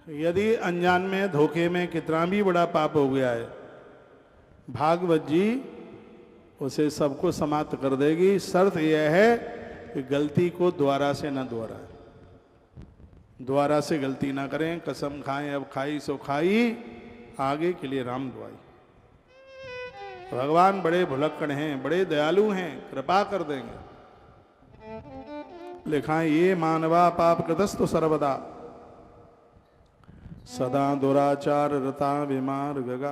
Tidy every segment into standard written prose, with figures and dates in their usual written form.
यदि अनजान में धोखे में कितना भी बड़ा पाप हो गया है, भागवत जी उसे सबको समाप्त कर देगी। शर्त यह है कि गलती को दोबारा से न दोहराएं, दोबारा से गलती ना करें। कसम खाएं अब खाई सो खाई, आगे के लिए राम दुआई। भगवान बड़े भुलक्कड़ हैं, बड़े दयालु हैं, कृपा कर देंगे। लिखा है ये मानवा पाप कृतस्तु सर्वदा सदा दुराचार रता विमार गगा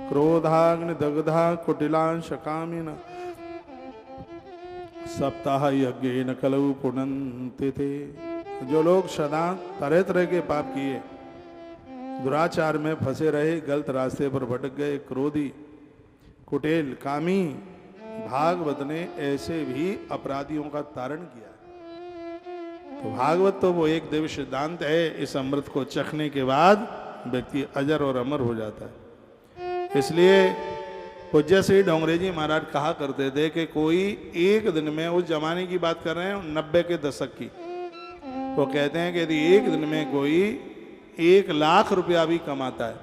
क्रोधाग्नि दग्धा कुटिलांश कामिना सप्ताह यज्ञेन कलौ पुनन्ति थे। जो लोग सदा तरह तरह के पाप किए, दुराचार में फंसे रहे, गलत रास्ते पर भटक गए, क्रोधी कुटिल कामी, भागवत ने ऐसे भी अपराधियों का तारण किया। तो भागवत तो वो एक दिव्य सिद्धांत है, इस अमृत को चखने के बाद व्यक्ति अजर और अमर हो जाता है। इसलिए पूज्य श्री डोंगरे जी महाराज कहा करते थे कि कोई एक दिन में, उस जमाने की बात कर रहे हैं 90 के दशक की, वो कहते हैं कि यदि एक दिन में कोई 1 लाख रुपया भी कमाता है,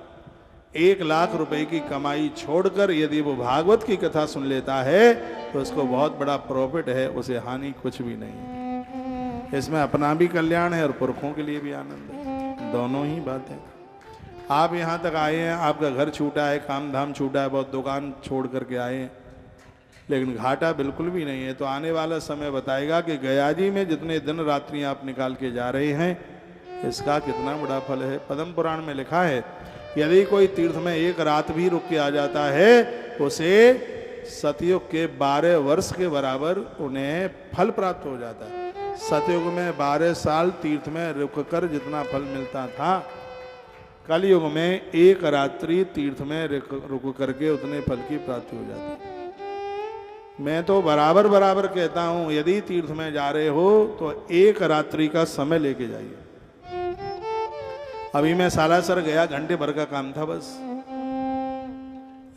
1 लाख रुपए की कमाई छोड़कर यदि वो भागवत की कथा सुन लेता है तो उसको बहुत बड़ा प्रॉफिट है, उसे हानि कुछ भी नहीं। इसमें अपना भी कल्याण है और पुरखों के लिए भी आनंद है, दोनों ही बातें। आप यहाँ तक आए हैं, आपका घर छूटा है, काम धाम छूटा है, बहुत दुकान छोड़ करके आए हैं, लेकिन घाटा बिल्कुल भी नहीं है। तो आने वाला समय बताएगा कि गया जी में जितने दिन रात्रि आप निकाल के जा रहे हैं, इसका कितना बड़ा फल है। पद्म पुराण में लिखा है यदि कोई तीर्थ में 1 रात भी रुक के आ जाता है, उसे सतयुग के 12 वर्ष के बराबर उन्हें फल प्राप्त हो जाता है। सतयुग में 12 साल तीर्थ में रुककर जितना फल मिलता था, कलयुग में 1 रात्रि तीर्थ में रुक करके उतने फल की प्राप्ति हो जाती है। मैं तो बराबर बराबर कहता हूं, यदि तीर्थ में जा रहे हो तो 1 रात्रि का समय लेके जाइए। अभी मैं सालासर गया, घंटे भर का काम था बस,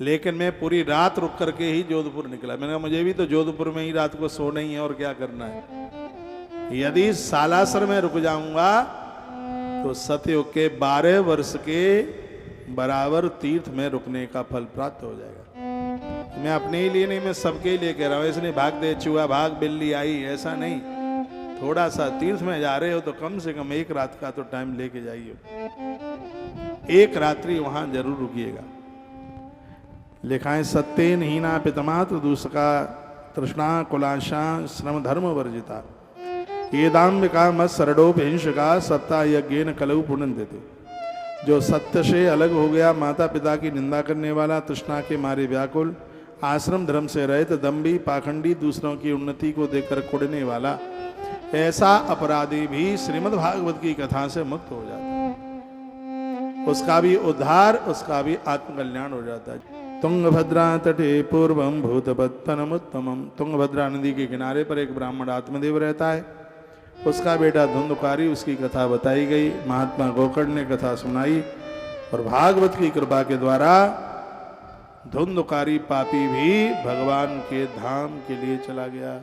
लेकिन मैं पूरी रात रुक करके ही जोधपुर निकला। मैंने कहा मुझे भी तो जोधपुर में ही रात को सोना ही है और क्या करना है। यदि सालासर में रुक जाऊंगा तो सतयुग के 12 वर्ष के बराबर तीर्थ में रुकने का फल प्राप्त हो जाएगा। मैं अपने ही लिए नहीं, मैं सबके लिए कह रहा हूं। इसलिए भाग दे चूहा भाग बिल्ली आई, ऐसा नहीं। थोड़ा सा तीर्थ में जा रहे हो तो कम से कम 1 रात का तो टाइम लेके जाइए, 1 रात्रि वहां जरूर रुकिएगा। लिखा है सत्येन हीना पितमात्र दूसका तृष्णा कुलाशा श्रम धर्म वर्जिता येदाम्बिका मत सरडोप हिंसका सत्ता यज्ञेन कलऊ पुनन देते। जो सत्य से अलग हो गया, माता पिता की निंदा करने वाला, तृष्णा के मारे व्याकुल, आश्रम धर्म से रहित, दम्भी पाखंडी, दूसरों की उन्नति को देखकर कुड़ने वाला, ऐसा अपराधी भी श्रीमद् भागवत की कथा से मुक्त हो जाता है। उसका भी उद्धार, उसका भी आत्मकल्याण हो जाता है। तुंगभद्रा तटे पूर्वम भूतपत्तनमुत्तमम। तुंगभद्रा नदी के किनारे पर एक ब्राह्मण आत्मदेव रहता है, उसका बेटा धुंधुकारी, उसकी कथा बताई गई। महात्मा गोकर्ण ने कथा सुनाई और भागवत की कृपा के द्वारा धुंधुकारी पापी भी भगवान के धाम के लिए चला गया,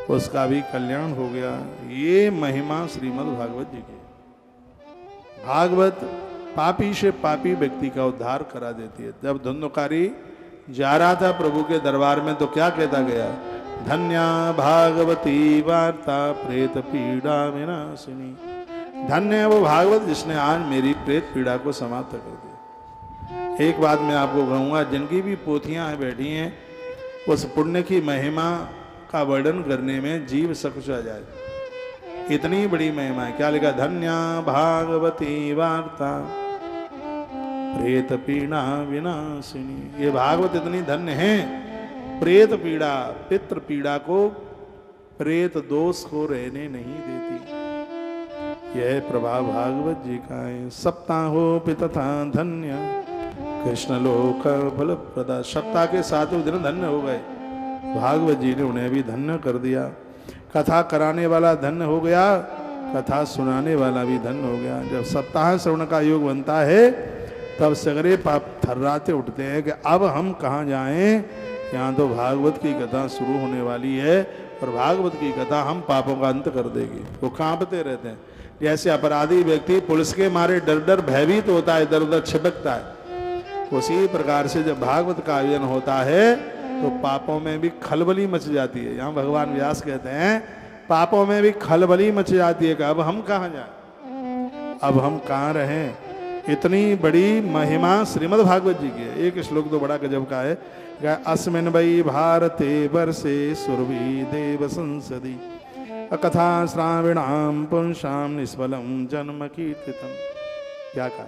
उसका भी कल्याण हो गया। ये महिमा श्रीमद् भागवत जी की। भागवत पापी से पापी व्यक्ति का उद्धार करा देती है। जब धुंधुकारी जा रहा था प्रभु के दरबार में तो क्या कहता गया, धन्या भागवती वार्ता प्रेत पीड़ा विनाशिनी। धन्य है वो भागवत जिसने आज मेरी प्रेत पीड़ा को समाप्त कर दिया। एक बात मैं आपको कहूँगा, जिनकी भी पोथियां बैठी हैं, उस पुण्य की महिमा का वर्णन करने में जीव सकुचा जाए, इतनी बड़ी महिमा है। क्या लिखा, धन्या भागवती वार्ता प्रेत पीड़ा विनाशिनी। ये भागवत इतनी धन्य है, प्रेत पीड़ा, पितृ पीड़ा को, प्रेत दोष को रहने नहीं देती। यह प्रभाव भागवत जी का है। सप्ताहो पितथा धन्य कृष्ण लोक फल प्रदा। सप्ताह के 7वें दिन धन्य हो गए, भागवत जी ने उन्हें भी धन्य कर दिया। कथा कराने वाला धन्य हो गया, कथा सुनाने वाला भी धन्य हो गया। जब सप्ताह श्रवण का योग बनता है तब सगरे पाप थर्राते उठते हैं कि अब हम कहाँ जाएं, यहाँ तो भागवत की कथा शुरू होने वाली है और भागवत की कथा हम पापों का अंत कर देगी। वो कांपते रहते हैं। जैसे अपराधी व्यक्ति पुलिस के मारे डर डर भयभीत होता है, इधर उधर छिपकता है, उसी प्रकार से जब भागवत का आयोजन होता है तो पापों में भी खलबली मच जाती है। यहाँ भगवान व्यास कहते हैं पापों में भी खलबली मच जाती है कि अब हम कहाँ जाए, अब हम कहाँ रहें। इतनी बड़ी महिमा श्रीमद् भागवत जी की है। एक श्लोक तो बड़ा गजब का है, अस्मिन् वै भारते वर्षे सुरभि देव संसदि कथा श्राविणाम पुंसाम निष्फलम जन्म कीर्तितम। क्या कहा?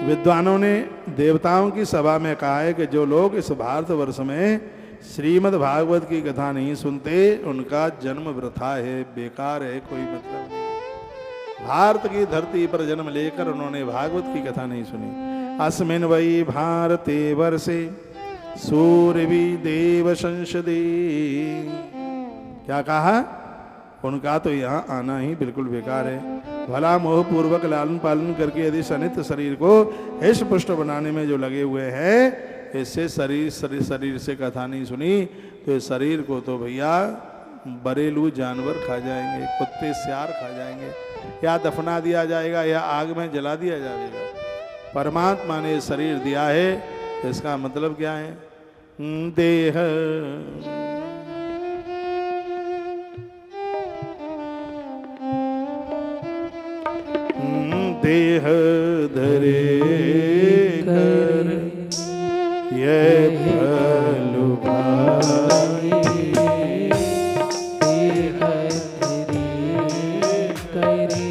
विद्वानों ने देवताओं की सभा में कहा है कि जो लोग इस भारतवर्ष में श्रीमद् भागवत की कथा नहीं सुनते उनका जन्म वृथा है, बेकार है, कोई मतलब नहीं। भारत की धरती पर जन्म लेकर उन्होंने भागवत की कथा नहीं सुनी। अस्मिन् वै भारते वर्षे सूर्यवि देव संसदि। क्या कहा? उनका तो यहाँ आना ही बिल्कुल बेकार है। भला मोह पूर्वक लालन पालन करके यदि सनित शरीर को हिष्ट पुष्ट बनाने में जो लगे हुए हैं, इससे शरीर से कथा नहीं सुनी तो इस शरीर को तो भैया बरेलू जानवर खा जाएंगे, कुत्ते सियार खा जाएंगे, या दफना दिया जाएगा या आग में जला दिया जाएगा। परमात्मा ने शरीर दिया है तो इसका मतलब क्या है? देह देह धरे कर ये फल भाई, देह धरे करे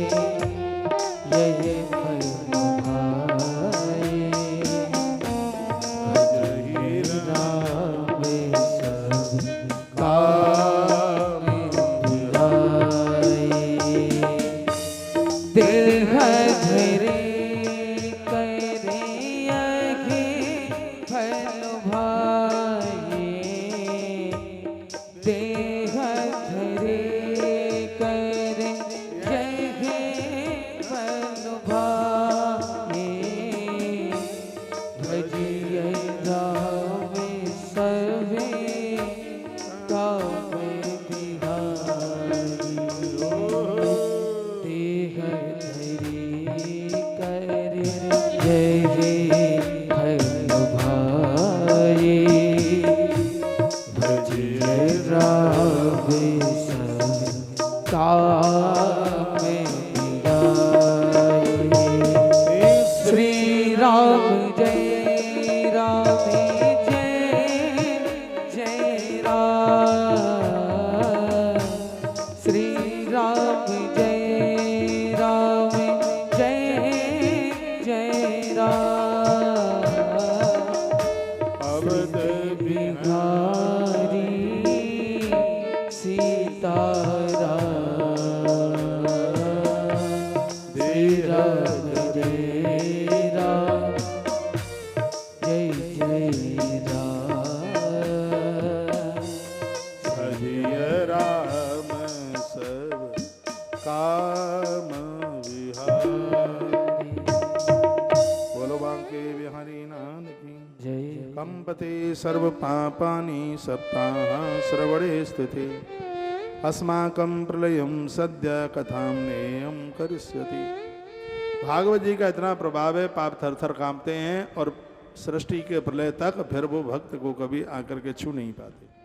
ये फल भाई, भजहि राम सब काम धुराई। देह धरे करे यही फल भाई, देह धरे करे यही फल भाई, भजिए राम सभी काम बिहारी। देह धरे करे यही फल भाई, भजिए राम सब काम बिहारी। श्री राम जय राम जय जय राम, श्री राम जय राम जय जय राम। अवध बिहारी सीताराम, तेरा जय राम जय जय राम। भजिय राम सब काम विहारी। बोलो बांके बिहारी नाथ की जय। कंपते सर्व पापानि सप्ताह श्रवणे स्थिते अस्माकं प्रलयं सद्य कथां नेयं करिष्यति। भागवत जी का इतना प्रभाव है, पाप थर थर कांपते हैं और सृष्टि के प्रलय तक फिर वो भक्त को कभी आकर के छू नहीं पाते।